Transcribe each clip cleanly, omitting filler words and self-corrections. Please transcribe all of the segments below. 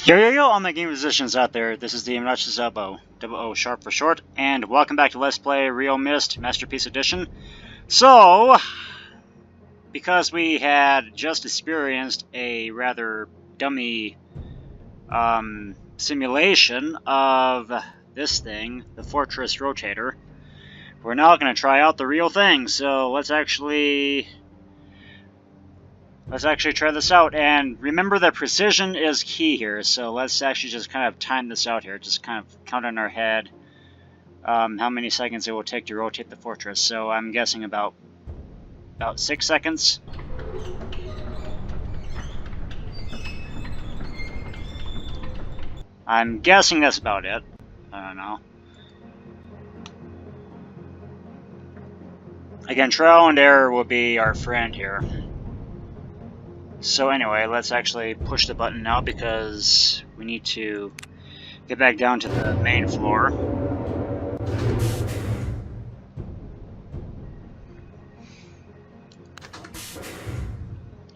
Yo, all my game musicians out there, this is the obnoxiousoboe, double O sharp for short, and welcome back to Let's Play realMyst Masterpiece Edition. So, because we had just experienced a rather dummy simulation of this thing, the Fortress Rotator, we're now going to try out the real thing, so let's actually try this out, and remember that precision is key here, so let's actually just kind of time this out here, just kind of count in our head how many seconds it will take to rotate the fortress. So I'm guessing about 6 seconds. I'm guessing that's about it. I don't know. Again, trial and error will be our friend here. So anyway, let's actually push the button now because we need to get back down to the main floor.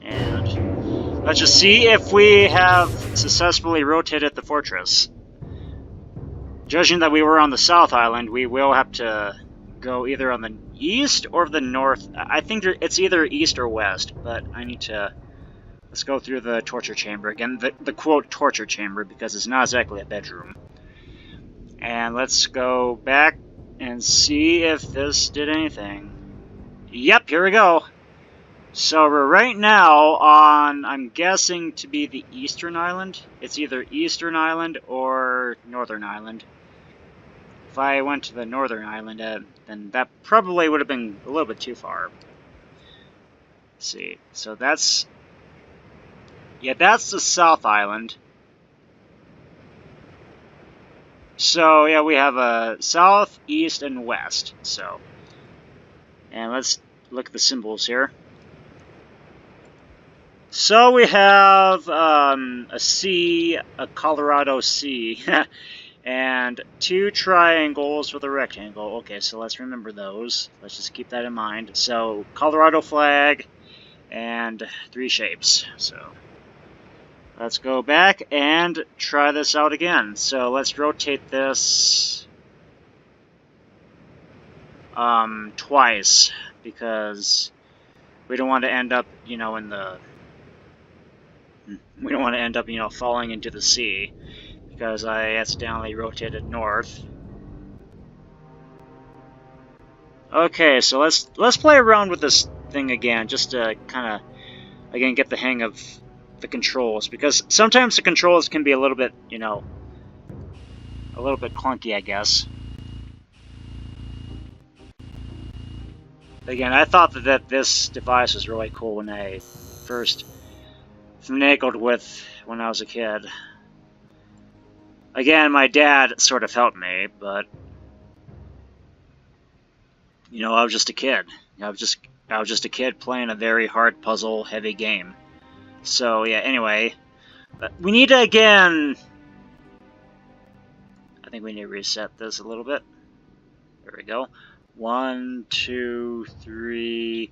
And let's just see if we have successfully rotated the fortress. Judging that we were on the South Island, we will have to go either on the east or the north. I think it's either east or west, but I need to... Let's go through the torture chamber. Again, the quote torture chamber, because it's not exactly a bedroom. And let's go back and see if this did anything. Yep, here we go. So we're right now on, I'm guessing to be the Eastern Island. It's either Eastern Island or Northern Island. If I went to the Northern Island, then that probably would have been a little bit too far. Let's see, so that's... Yeah, that's the South Island. So, yeah, we have a south, east, and west. So, and let's look at the symbols here. So we have a C, a Colorado C, and 2 triangles with a rectangle. Okay, so let's remember those. Let's just keep that in mind. So, Colorado flag and 3 shapes. So... let's go back and try this out again. So let's rotate this twice, because we don't want to end up, in the... We don't want to end up, falling into the sea, because I accidentally rotated north. Okay, so let's play around with this thing again, just to kind of, again, get the hang of the controls, because sometimes the controls can be a little bit, a little bit clunky, I guess. Again, I thought that this device was really cool when I first finagled with when I was a kid. Again, my dad sort of helped me, but I was just a kid. I was just a kid playing a very hard puzzle heavy game. So, yeah, anyway, we need to, again, I think we need to reset this a little bit. There we go. 1, 2, 3,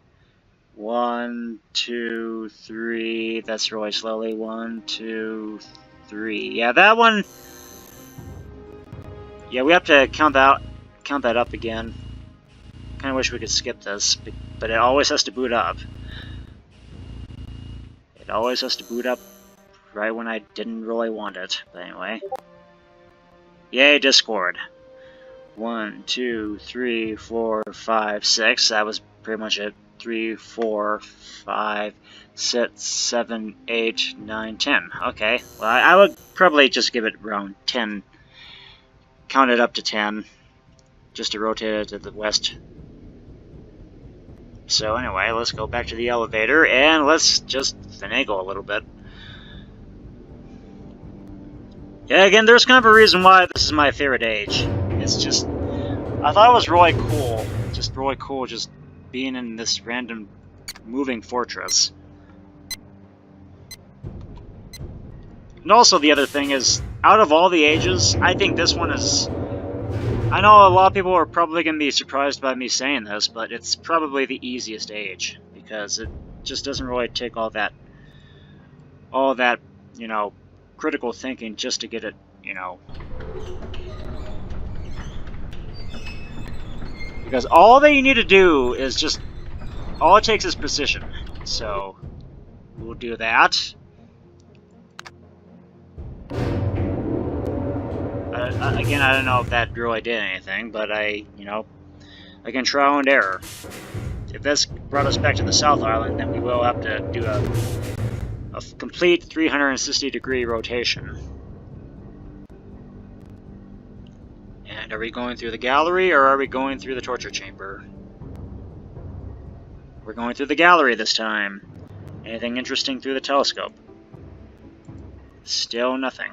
1, 2, 3, that's really slowly, 1, 2, 3, yeah, that one, yeah, we have to count that up again. Kinda wish we could skip this, but it always has to boot up. It always has to boot up right when I didn't really want it. But anyway. Yay, Discord. 1, 2, 3, 4, 5, 6. That was pretty much it. 3, 4, 5, 6, 7, 8, 9, 10. Okay. Well, I would probably just give it around 10. Count it up to 10. Just to rotate it to the west. So anyway, let's go back to the elevator, and let's just finagle a little bit. Yeah, again, there's kind of a reason why this is my favorite age. It's just... I thought it was really cool. Just really cool just being in this random moving fortress. And also the other thing is, out of all the ages, I think this one is... I know a lot of people are probably going to be surprised by me saying this, but it's probably the easiest age, because it just doesn't really take all that, critical thinking just to get it, you know. Because all that you need to do is just, all it takes is precision. So, we'll do that. Again, I don't know if that really did anything, but again, trial and error. If this brought us back to the South Island, then we will have to do a complete 360-degree rotation. And are we going through the gallery, or are we going through the torture chamber? We're going through the gallery this time. Anything interesting through the telescope? Still nothing.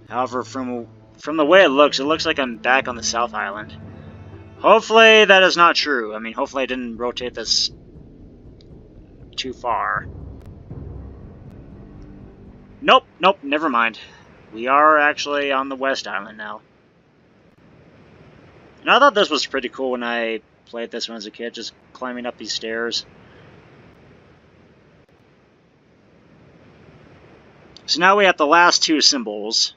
However, from the way it looks like I'm back on the South Island. Hopefully that is not true. I mean, hopefully I didn't rotate this too far. Nope, never mind. We are actually on the West Island now. And I thought this was pretty cool when I played this one as a kid, just climbing up these stairs. So now we have the last two symbols.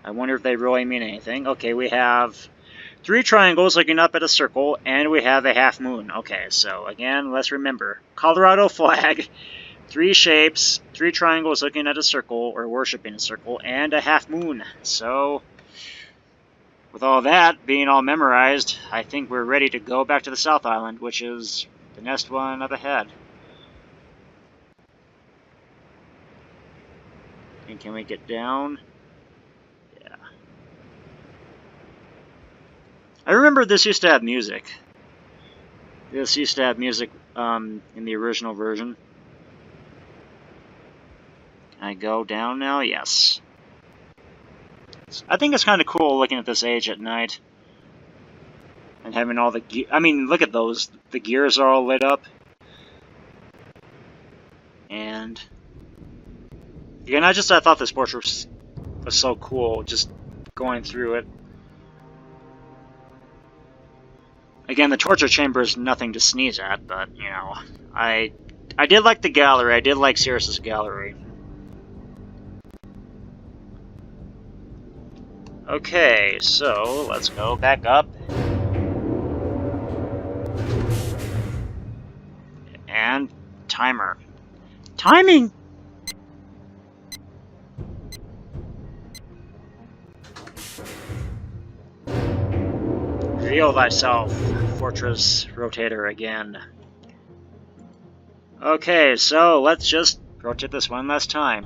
I wonder if they really mean anything. Okay, we have 3 triangles looking up at a circle, and we have a half moon. Okay, so again, let's remember. Colorado flag, 3 shapes, 3 triangles looking at a circle, or worshipping a circle, and a half moon. So, with all that being all memorized, I think we're ready to go back to the South Island, which is the next one up ahead. And can we get down? Yeah. I remember this used to have music. This used to have music in the original version. Can I go down now? Yes. I think it's kind of cool looking at this age at night. And having all the gear. I mean, look at those. The gears are all lit up. And again, I thought this portrait was so cool, just going through it. Again, the torture chamber is nothing to sneeze at, but, you know, I did like the gallery. I did like Sirius's gallery. Okay, so let's go back up. And timer. Timing! Reveal thyself, Fortress Rotator again. Okay, so let's just rotate this one last time.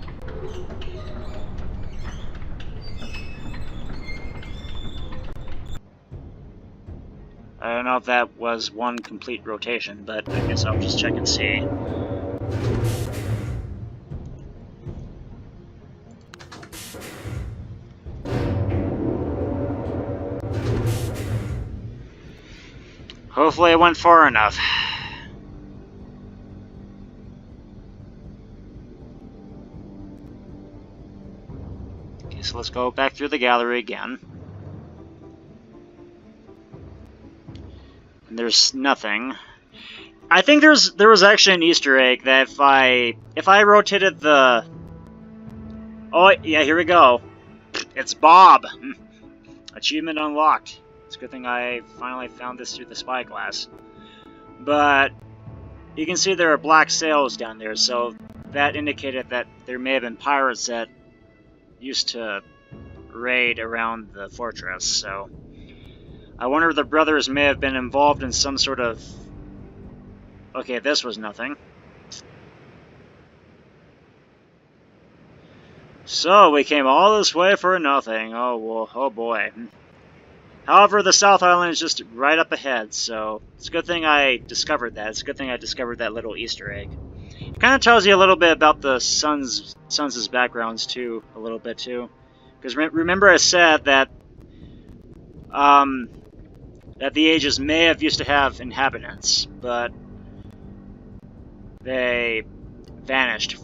I don't know if that was one complete rotation, but I guess I'll just check and see. Hopefully it went far enough. Okay, so let's go back through the gallery again. And there's nothing. I think there was actually an Easter egg that if I rotated the... Oh, yeah, here we go. It's Bob! Achievement unlocked. It's a good thing I finally found this through the spyglass. But you can see there are black sails down there, so that indicated that there may have been pirates that used to raid around the fortress, so I wonder if the brothers may have been involved in some sort of... Okay, this was nothing. So, we came all this way for nothing. Oh, well, oh boy. However, the South Island is just right up ahead, so it's a good thing I discovered that. It's a good thing I discovered that little Easter egg. It kind of tells you a little bit about the Suns' backgrounds, too, a little bit, too. Because remember I said that that the ages may have used to have inhabitants, but they vanished,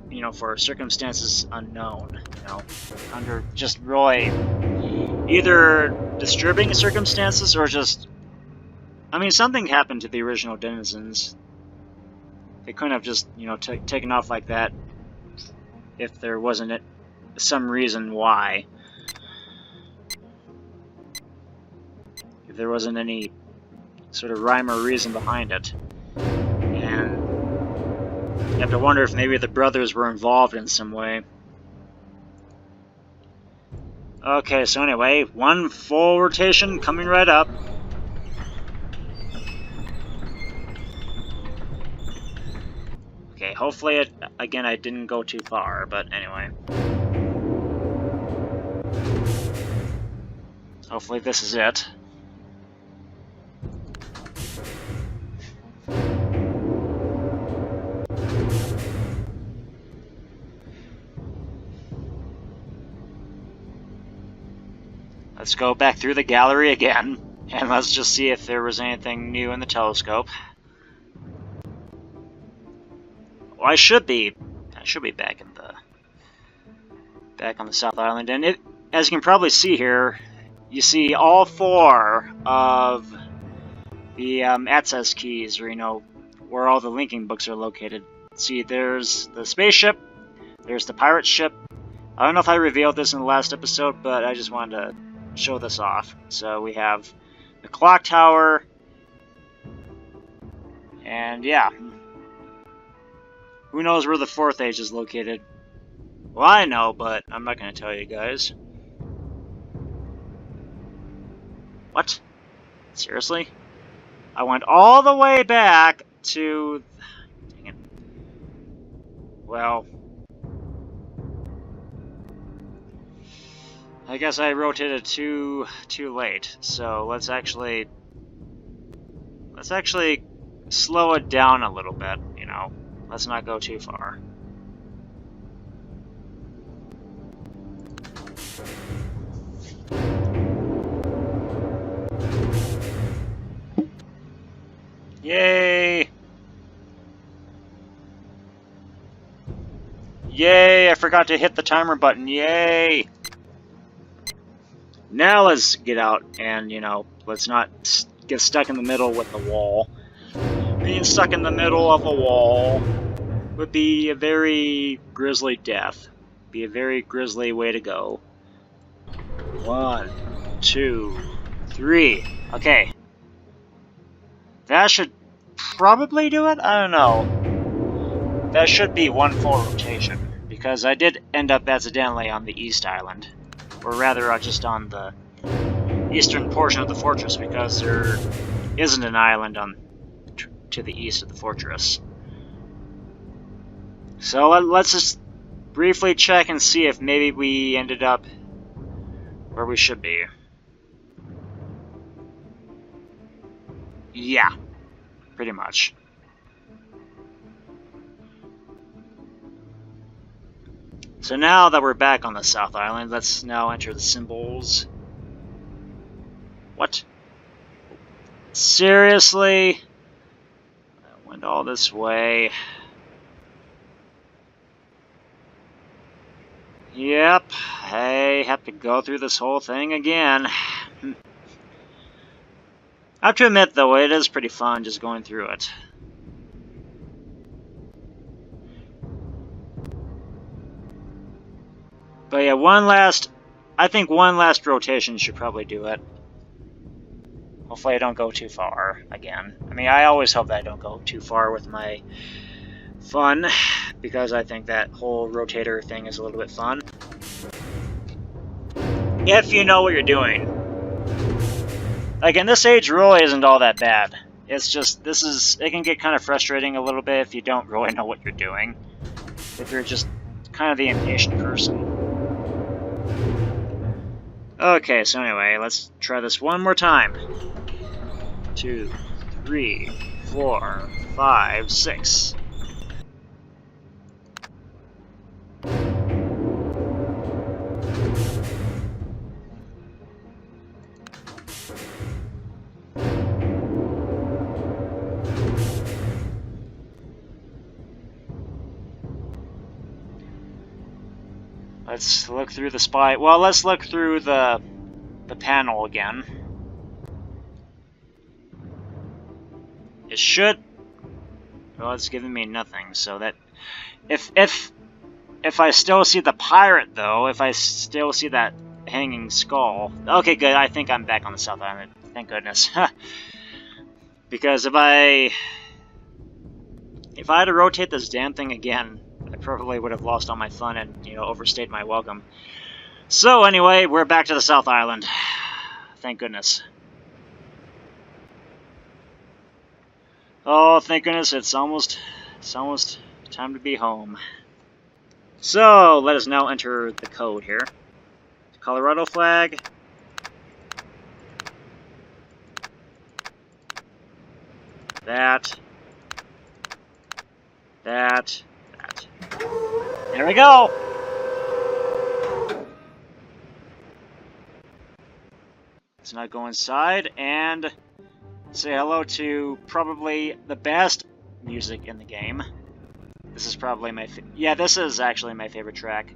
you know, for circumstances unknown, you know, under just really either disturbing circumstances or just, I mean, something happened to the original denizens. They couldn't have just, you know, taken off like that if there wasn't some reason why. If there wasn't any sort of rhyme or reason behind it. And you have to wonder if maybe the brothers were involved in some way. Okay, so anyway, one full rotation coming right up. Okay, hopefully again I didn't go too far, but anyway. Hopefully this is it. Let's go back through the gallery again, and let's just see if there was anything new in the telescope. Well, I should be back on the South Island, and as you can probably see here, you see all four of the access keys, or where all the linking books are located. See, there's the spaceship, there's the pirate ship. I don't know if I revealed this in the last episode, but I just wanted to show this off. So we have the clock tower, and yeah, who knows where the fourth age is located? Well, I know, but I'm not going to tell you guys. What? Seriously? I went all the way back to... Dang it. Well... I guess I rotated too late, so let's actually slow it down a little bit, Let's not go too far. Yay! Yay! I forgot to hit the timer button. Yay! Now let's get out and, let's not get stuck in the middle with the wall. Being stuck in the middle of a wall would be a very grisly death. Be a very grisly way to go. 1, 2, 3. Okay. That should probably do it? I don't know. That should be one full rotation, because I did end up accidentally on the East Island. Or rather, just on the eastern portion of the fortress, because there isn't an island to the east of the fortress. So let's just briefly check and see if maybe we ended up where we should be. Yeah, pretty much. So now that we're back on the South Island, let's now enter the symbols. What? Seriously? I went all this way. Yep, I have to go through this whole thing again. I have to admit, though, it is pretty fun just going through it. But yeah, I think one last rotation should probably do it. Hopefully I don't go too far again. I mean, I always hope that I don't go too far with my fun, because I think that whole rotator thing is a little bit fun. If you know what you're doing. Like, in this age, really isn't all that bad. It's just, it can get kind of frustrating a little bit if you don't really know what you're doing. If you're just kind of the impatient person. Okay, so anyway, let's try this one more time. 2, 3, 4, 5, 6. Let's look through the spy. Well, let's look through the panel again. It should. Well, it's giving me nothing, so that... If I still see the pirate, though, if I still see that hanging skull... Okay, good, I think I'm back on the South Island. Thank goodness. Because if I had to rotate this damn thing again, I probably would have lost all my fun and, you know, overstayed my welcome. So, anyway, we're back to the South Island. Thank goodness. Oh, thank goodness, it's almost time to be home. So, let us now enter the code here. Colorado flag. That. There we go! Let's now go inside and say hello to probably the best music in the game. This is probably my this is actually my favorite track.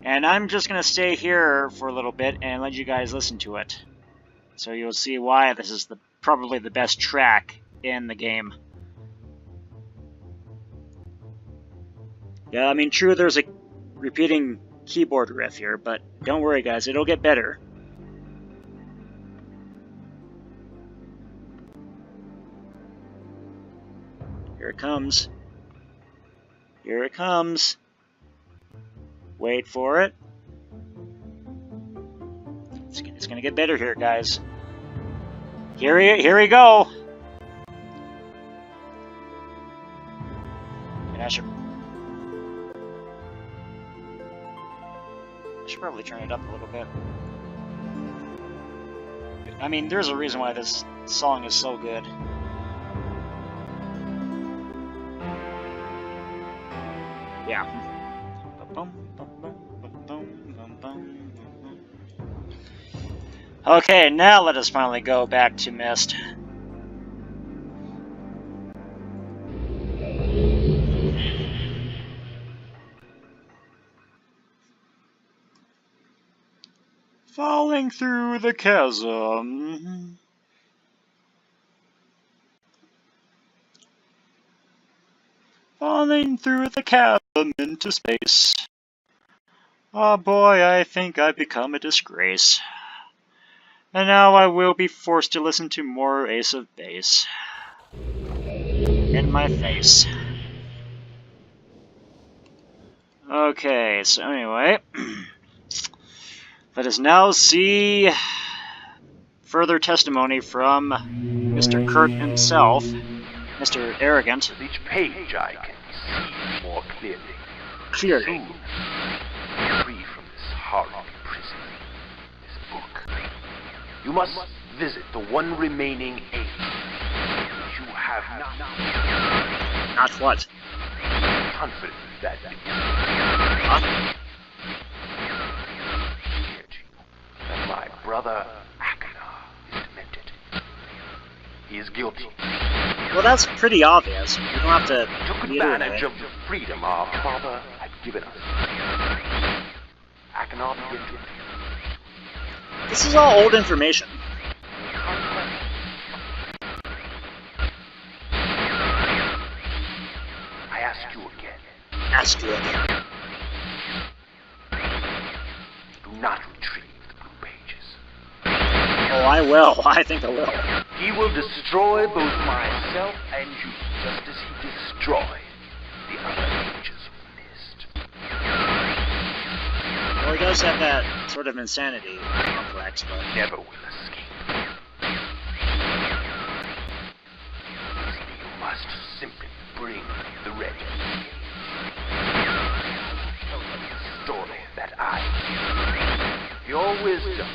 And I'm just gonna stay here for a little bit and let you guys listen to it. So you'll see why this is probably the best track in the game. Yeah, I mean, true, there's a repeating keyboard riff here, but don't worry, guys, it'll get better. Here it comes. Here it comes. Wait for it. It's gonna get better here, guys. Here we go. And I should probably turn it up a little bit. I mean, there's a reason why this song is so good. Yeah. Okay, now let us finally go back to Myst. Falling through the chasm. Falling through the chasm into space. Oh boy, I think I've become a disgrace. And now I will be forced to listen to more Ace of Base. In my face. Okay, so anyway... Let us now see further testimony from Mr. Kurt himself, Mr. Arrogant. With each page I can see more clearly. Clearly. Soon, free from this horrible prison, this book. You must visit the one remaining age which you have not. Not what? Confident that my brother Akana is demented. He is guilty. Well, that's pretty obvious. You don't have to Took reiterate advantage it. of the freedom our father had given us. Akana began to This is all old information. I ask you again. Ask you again. Do not retrieve the blue pages. Oh, I will. I think I will. He will destroy both myself and you, just as he destroyed the other pages of Myst. Well, he does have that sort of insanity complex, but... Never will escape. You must simply bring the red page. Tell them the story that I... Your wisdom.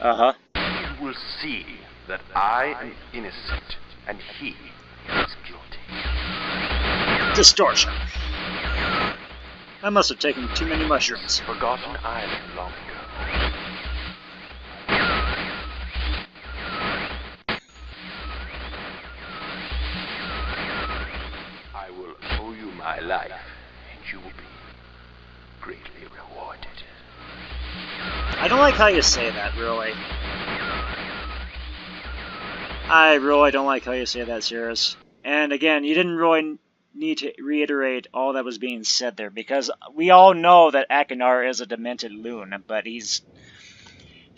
Uh-huh. You will see that I am innocent and he is guilty. Distortion. I must have taken too many mushrooms. Forgotten island long ago. I will owe you my life, and you will be greatly rewarded. I don't like how you say that, really. I really don't like how you say that, Cirrus. And again, you didn't really need to reiterate all that was being said there, because we all know that Akinar is a demented loon, but he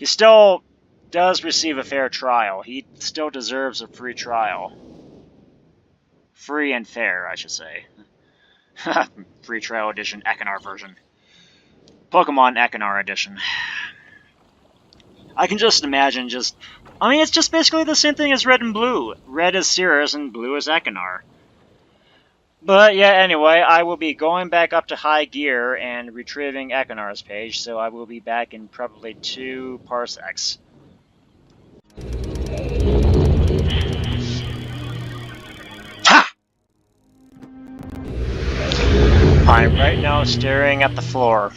still does receive a fair trial. He still deserves a free trial. Free and fair, I should say. Free trial edition, Akinar version. Pokemon Akinar edition. I can just imagine I mean, it's just basically the same thing as Red and Blue. Red is Cirrus and Blue is Akinar. But yeah, anyway, I will be going back up to high gear and retrieving Akinar's page, so I will be back in probably 2 parsecs. Ha! I'm right now staring at the floor,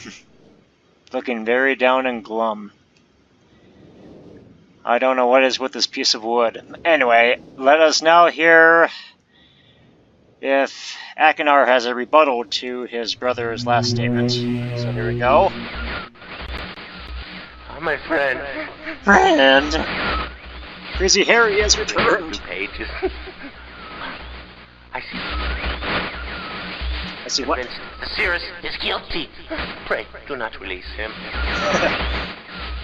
looking very down and glum. I don't know what is with this piece of wood. Anyway, let us now hear if Akinar has a rebuttal to his brother's last statement. So here we go. Oh, my friend. Friend! Crazy Harry has returned! Pages. I see. I see what? Cirrus is guilty. Pray, do not release him.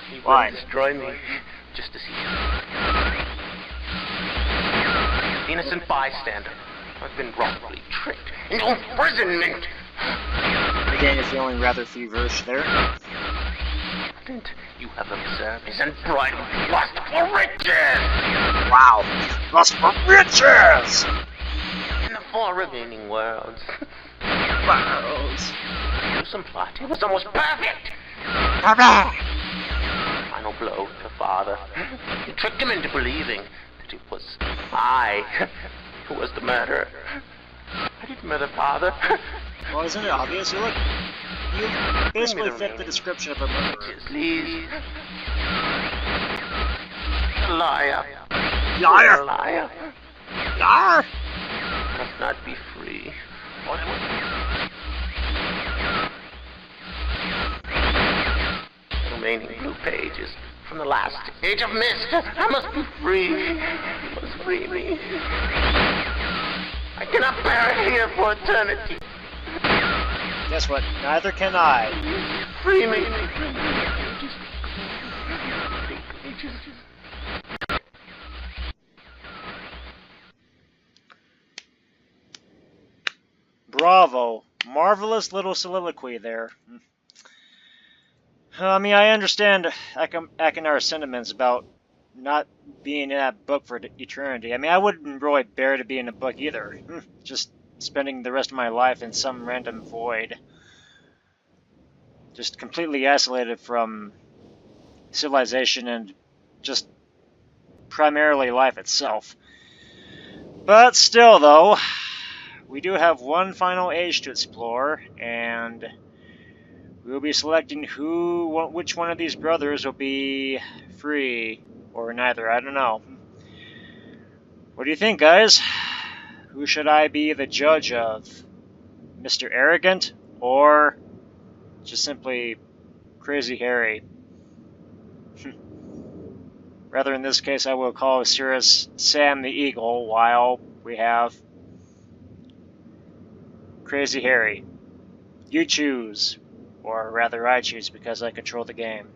He will Why? destroy me just to see him. Innocent bystander. I've been wrongfully tricked into imprisonment. Again, you're feeling rather feverish there. Didn't you have observed his unbridled lust for riches? Wow! Lust for riches! In the 4 remaining worlds. Worlds. Gruesome plot. It was almost perfect. Papa! Final blow to father. You tricked him into believing that it was I who was the murderer. I didn't murder father. Well, isn't it obvious? You basically fit the description of a murderer. Please. Liar. Liar! Liar. Liar! Must not be free. Remaining blue pages from the last age of mist. I must be free. You must free me. I cannot bear it here for eternity. Guess what? Neither can I. Free me. Bravo. Marvelous little soliloquy there. I mean, I understand Akinar's sentiments about not being in that book for eternity. I mean, I wouldn't really bear to be in a book either. Just spending the rest of my life in some random void. Just completely isolated from civilization and just primarily life itself. But still, though, we do have one final age to explore, and we'll be selecting which one of these brothers will be free, or neither, I don't know. What do you think, guys? Who should I be the judge of? Mr. Arrogant, or just simply Crazy Harry? Rather, in this case, I will call Cirrus Sam the Eagle, while we have Crazy Harry. You choose. Or rather, I choose, because I control the game.